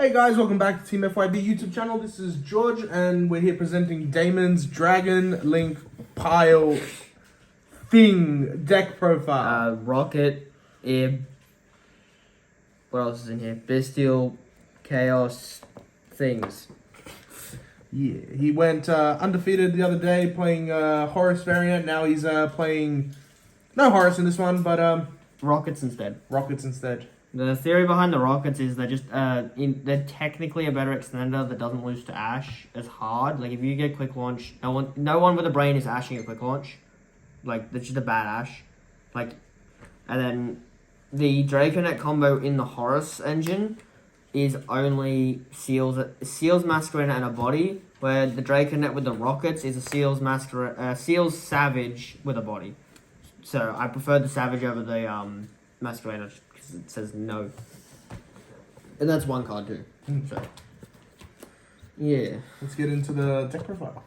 Hey guys, welcome back to Team FYB YouTube channel. This is George and we're here presenting Damon's Dragon Link Pile Thing deck profile. Rocket, Ib, what else is in here? Bestial, Chaos, things. Yeah, he went undefeated the other day playing Horus variant. Now he's playing no Horus in this one, but Rockets instead. Rockets instead. The theory behind the Rockets is they're just they're technically a better extender that doesn't lose to Ash as hard. Like if you get quick launch, no one with a brain is ashing a quick launch. Like that's just a bad Ash. Like, and then the Draconet combo in the Horus engine is only Seals, Masquerader, and a body. Where the Draconet with the Rockets is a Seals Savage with a body. So I prefer the Savage over the Masquerader. It says no. And that's one card too. So, yeah. Let's get into the deck profile.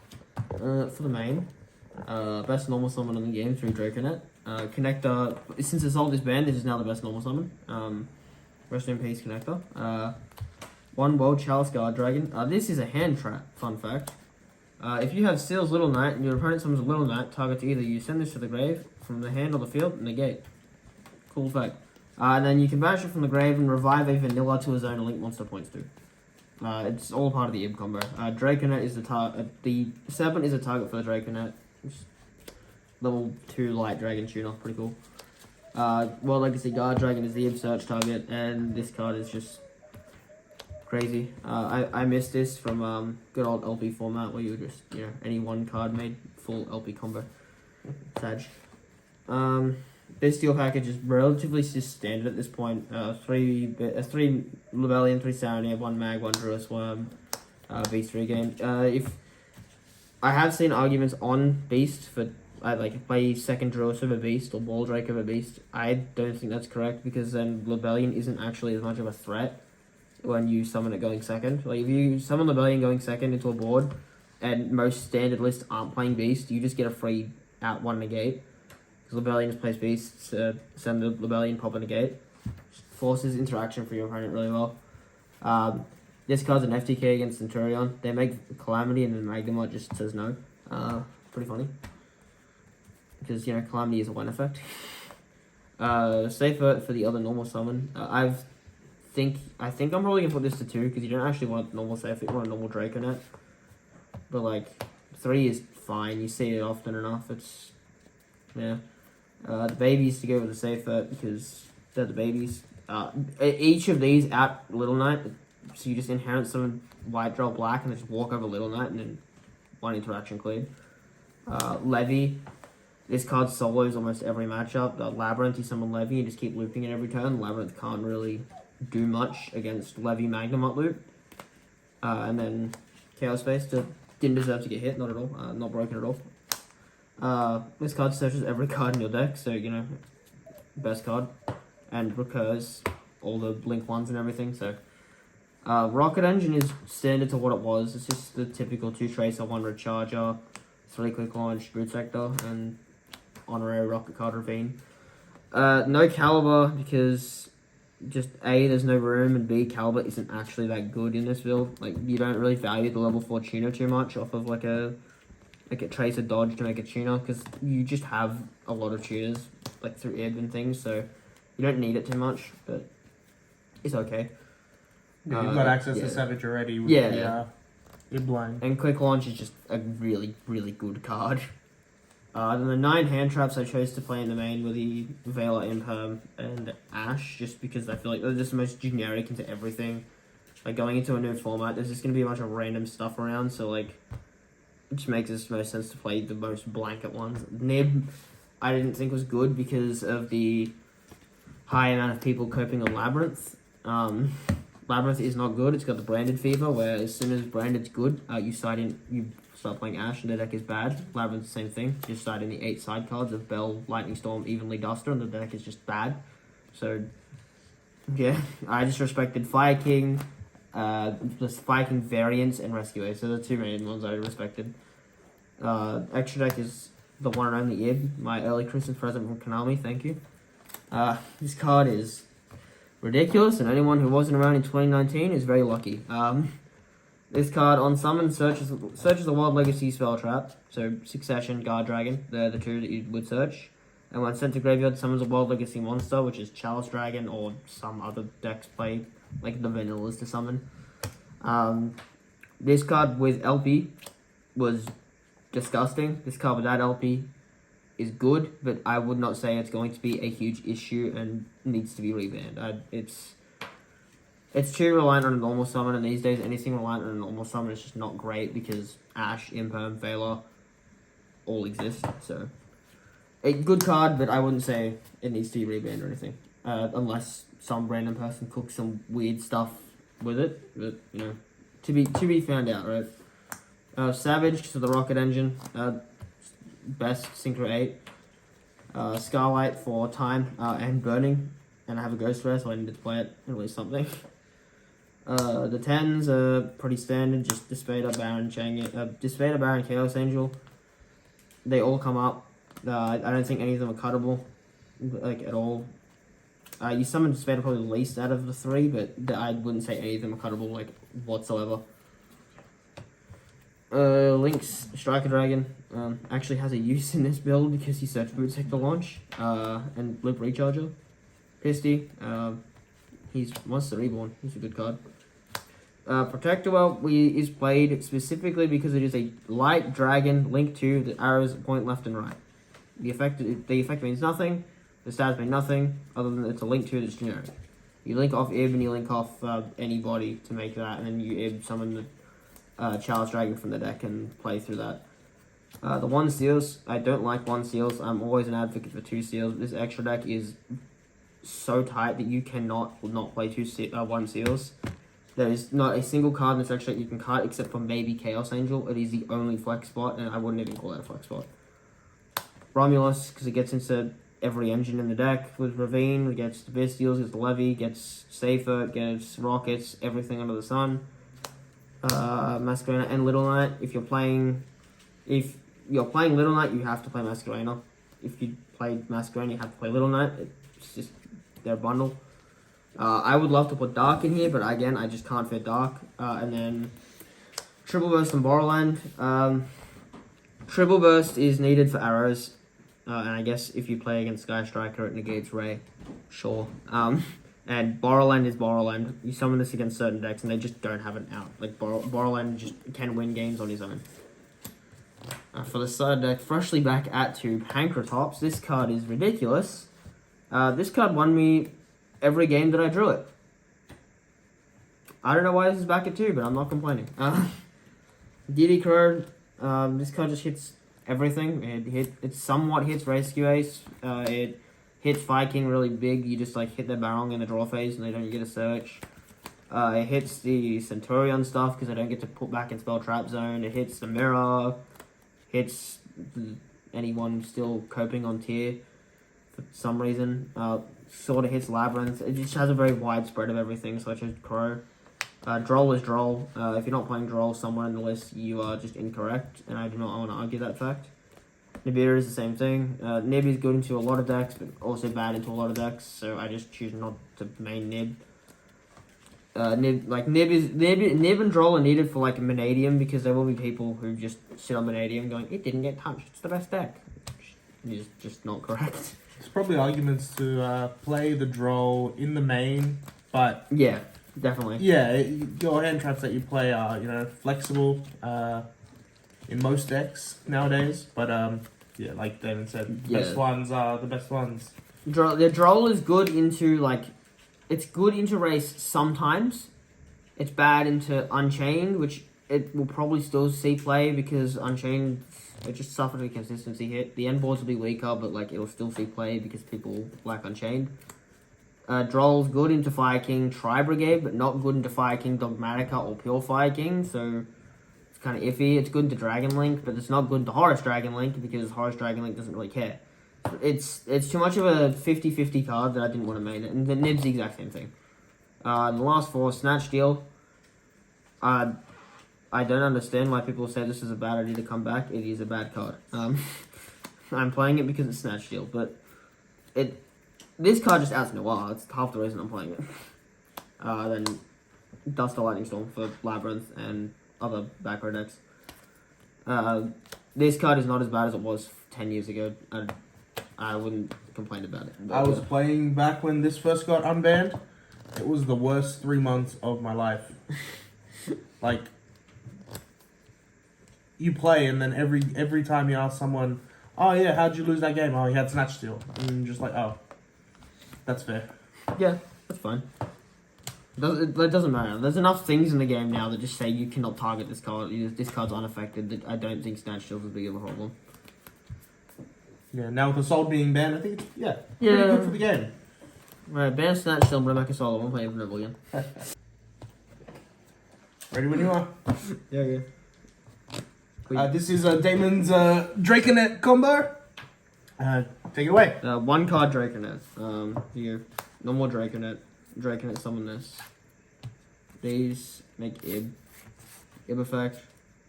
For the main, best normal summon in the game through Draconet. Connector, since it's old this band, this is now the best normal summon. Rest in peace, Connector. One World Chalice Guard Dragon. This is a hand trap, fun fact. If you have Seal's Little Knight and your opponent summons a Little Knight, target either you send this to the grave, from the hand or the field, negate. Cool fact. And then you can banish it from the grave and revive a vanilla to a zone and link monster points to. It's all part of the Ib combo. Draconet is the target. The Serpent is a target for the Draconet. Level 2 light dragon tuner, pretty cool. World Legacy Guard Dragon is the Ib search target, and this card is just crazy. I missed this from good old LP format where you would just, any one card made full LP combo. Sag. Bestial package is relatively just standard at this point. 3 Rebellion, 3 Saturnalia, 1 Mag, 1 Druid Worm, Beast regain. If I have seen arguments on Beast for play second Druid over Beast or Ball Drake over Beast. I don't think that's correct because then Rebellion isn't actually as much of a threat when you summon it going second. Like if you summon Rebellion going second into a board and most standard lists aren't playing Beast, you just get a free out 1 negate. Because Rebellion just plays Beast, send the Rebellion, pop a negate. Forces interaction for your opponent really well. This card's an FTK against Centurion. They make Calamity and then Magnemite just says no. Pretty funny. Because, Calamity is a 1 effect. Safer for the other normal summon. I think I'm probably going to put this to 2 because you don't actually want normal Safer, you want a normal Draconet. But 3 is fine, you see it often enough, the babies to go with the Safer because they're the babies. Each of these out Little Knight, so you just inherit some white draw black and then just walk over Little Knight and then 1 interaction cleared. Levy, this card solos almost every matchup. Labyrinth, you summon Levy and just keep looping it every turn. Labyrinth can't really do much against Levy Magnemite loop. And then Chaos Space didn't deserve to get hit, not at all, not broken at all. This card searches every card in your deck, so best card, and recurs all the Blink ones and everything. So Rocket Engine is standard to what it was. It's just the typical 2 Tracer, 1 Recharger, 3 Quick Launch, Root Sector, and Honorary Rocket Card Ravine. No Caliber because just A, there's no room, and B, Caliber isn't actually that good in this build. You don't really value the level 4 tuner too much off of a Tracer dodge to make a tuner because you just have a lot of tuners through Ib and things, so you don't need it too much, but it's okay. Yeah, you've got access to Savage already with Ib line. And Quick Launch is just a really, really good card. Then the 9 hand traps I chose to play in the main were the Vela Imperm and Ash, just because I feel like they're just the most generic into everything. Going into a new format, there's just going to be a bunch of random stuff around, so it just makes the most sense to play the most blanket ones. Nib, I didn't think was good because of the high amount of people coping on Labyrinth. Labyrinth is not good. It's got the branded fever, where as soon as branded's good, you start playing Ash and the deck is bad. Labyrinth's the same thing. You start in the 8 side cards of Bell, Lightning Storm, Evenly Duster, and the deck is just bad. So, yeah, I just respected Fire King, the Fire King variants, and Rescue Ace. So the 2 main ones I respected. Extra deck is the one and only Ib, my early Christmas present from Konami, thank you. This card is ridiculous, and anyone who wasn't around in 2019 is very lucky. This card on summon searches the Wild Legacy spell trap, so Succession, Guard Dragon, they're the two that you would search. And when sent to graveyard, summons a Wild Legacy monster, which is Chalice Dragon or some other decks play, like the vanillas to summon. This card with LP was disgusting. This card without LP is good, but I would not say it's going to be a huge issue and needs to be rebanned. It's too reliant on a normal summon, and these days anything reliant on a normal summon is just not great because Ash, Imperm, Veiler all exist. So, a good card, but I wouldn't say it needs to be rebanned or anything, unless some random person cooks some weird stuff with it. But you know, to be found out, right? Savage to the Rocket Engine, best Synchro 8. Scarlight for time and burning, and I have a Ghost Rare, so I need to play it at least something. The 10s are pretty standard, just Disfader, Baron, Disfader, Baron, Chaos Angel. They all come up. I don't think any of them are cuttable, like, at all. You summon Disfader probably the least out of the three, but I wouldn't say any of them are cuttable, like, whatsoever. Link's Striker Dragon actually has a use in this build because he search Boot Sector launch, and Blip Recharger. Pisty, he's Monster Reborn, he's a good card. Protector is played specifically because it is a light dragon Link 2 that arrows point left and right. The effect means nothing, the stats mean nothing, other than it's a Link 2 that's generic. You link off Ib and you link off anybody to make that, and then you Ib summon the Chalice Dragon from the deck and play through that. The 1 seals, I don't like 1 seals, I'm always an advocate for 2 seals. This extra deck is so tight that you cannot not play 1 seals. There is not a single card in this extra deck you can cut except for maybe Chaos Angel. It is the only flex spot, and I wouldn't even call that a flex spot. Romulus, because it gets into every engine in the deck. With Ravine, it gets the Bestials, gets the Levy, gets Safer, gets Rockets, everything under the sun. Masquerena and Little Knight. If you're playing Little Knight, you have to play Masquerena. If you played Masquerena, you have to play Little Knight. It's just their bundle. I would love to put Dark in here, but again, I just can't fit Dark. And then Triple Burst and Borderland. Triple Burst is needed for arrows, and I guess if you play against Sky Striker, it negates Ray. Sure. And Borderland is Borderland. You summon this against certain decks, and they just don't have an out. Like, Borderland just can win games on his own. For the side deck, freshly back at 2, Pancratops. This card is ridiculous. This card won me every game that I drew it. I don't know why this is back at 2, but I'm not complaining. DD Crow, this card just hits everything. It somewhat hits Rescue Ace. It hits Viking really big. You just like hit their Barong in the draw phase and they don't get a search. It hits the Centurion stuff because they don't get to put back in Spell Trap Zone. It hits the Mirror. Hits anyone still coping on tier for some reason. Sort of hits Labyrinth. It just has a very wide spread of everything, so I chose Crow. Droll is Droll. If you're not playing Droll somewhere in the list, you are just incorrect, and I do not want to argue that fact. Nibiru is the same thing. Nib is good into a lot of decks, but also bad into a lot of decks, so I just choose not to main Nib. Nib and Droll are needed for like Vanadium because there will be people who just sit on Vanadium going, it didn't get touched, it's the best deck. It's just not correct. There's probably arguments to play the Droll in the main, but yeah, definitely. Yeah, your hand traps that you play are flexible in most decks nowadays, but yeah, like David said, the best ones are the best ones. The Droll is good into it's good into Race sometimes. It's bad into Unchained, which it will probably still see play because Unchained, it just suffered a consistency hit. The end boards will be weaker, but it'll still see play because people like Unchained. Droll's good into Fire King Tri Brigade, but not good into Fire King Dogmatica or Pure Fire King, so it's kind of iffy. It's good into Dragon Link, but it's not good into Horus Dragon Link because Horus Dragon Link doesn't really care. It's too much of a 50-50 card that I didn't want to main it, and the Nib's the exact same thing. The last 4, Snatch Deal. I don't understand why people say this is a bad idea to come back. It is a bad card. I'm playing it because it's Snatch Deal, but this card just adds noir. It's half the reason I'm playing it. Then Dust the Lightning Storm for Labyrinth and other back row decks. This card is not as bad as it was 10 years ago. I wouldn't complain about it. I was playing back when this first got unbanned. It was the worst 3 months of my life. Like, you play and then every time you ask someone, oh yeah, how'd you lose that game? Oh, you had Snatch Steal. And just like, oh, that's fair. Yeah, that's fine. It doesn't matter. There's enough things in the game now that just say you cannot target this card. This card's unaffected. That I don't think Snatch Steal is as big of a problem. Yeah, now with Assault being banned, I think it's, pretty good for the game. Right, ban Snatch Steal, bring back Assault. I won't play Infinite again. Ready when you are. Yeah. This is Damon's Draconet combo. Take it away. 1 card Draconet. Here, no more Draconet. Draconet summon this. These make Ib. Ib effect,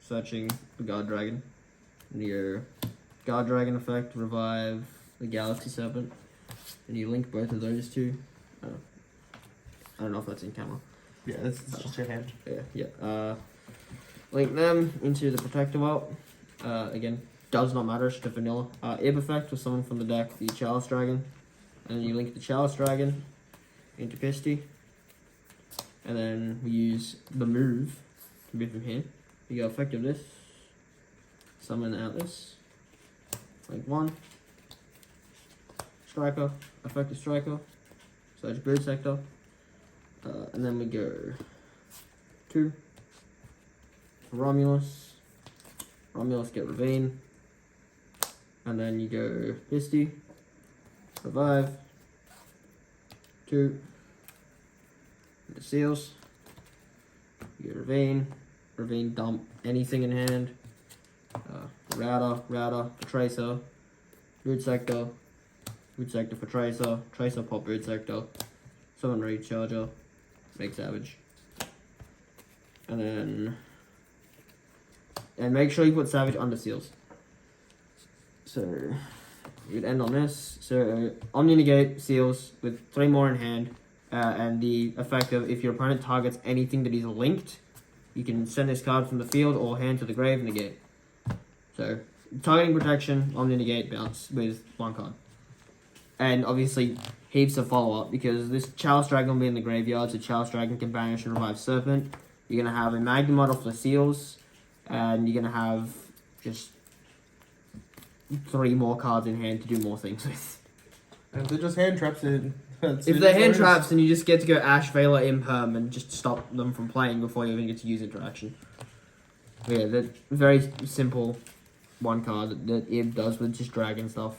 searching the Guard Dragon. And your Guard Dragon effect, revive the Galaxy Serpent. And you link both of those two. I don't know if that's in camera. Yeah, that's just your hand. Yeah. Link them into the Protector Vault. Again, does not matter, it's just a vanilla. Ib effect with someone from the deck, the Chalice Dragon. And then you link the Chalice Dragon into Pisty. And then we use the move to move from here. You go effect of this. Summon out this. Link 1. Striker. Effective Striker. Search Brood Sector. And then we go 2. Romulus. Romulus get Ravine. And then you go Pisty. Revive. 2. The Seals. You get Ravine. Ravine dump anything in hand. Router for Tracer. Brood Sector. Brood Sector for Tracer. Tracer pop Brood Sector. Summon Recharger. Make Savage. And then... And make sure you put Savage under Seals. So... You'd end on this. So, Omni Negate Seals with 3 more in hand. And the effect of if your opponent targets anything that is linked, you can send this card from the field or hand to the grave, negate. So, targeting protection, Omni Negate, bounce with 1 card. And obviously, heaps of follow-up because this Chalice Dragon will be in the graveyard, so Chalice Dragon can banish and revive Serpent. You're going to have a Magnum off the Seals, and you're going to have just 3 more cards in hand to do more things with. And if they're just hand traps, if they're hand traps, then you just get to go Ash, Veiler, Imperm, and just stop them from playing before you even get to use interaction. Yeah, that very simple 1 card that Ib does with just dragon stuff.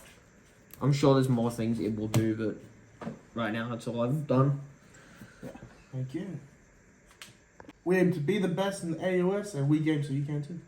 I'm sure there's more things Ib will do, but right now that's all I've done. Yeah, thank you. We aim to be the best in the AOS, and we game so you can too.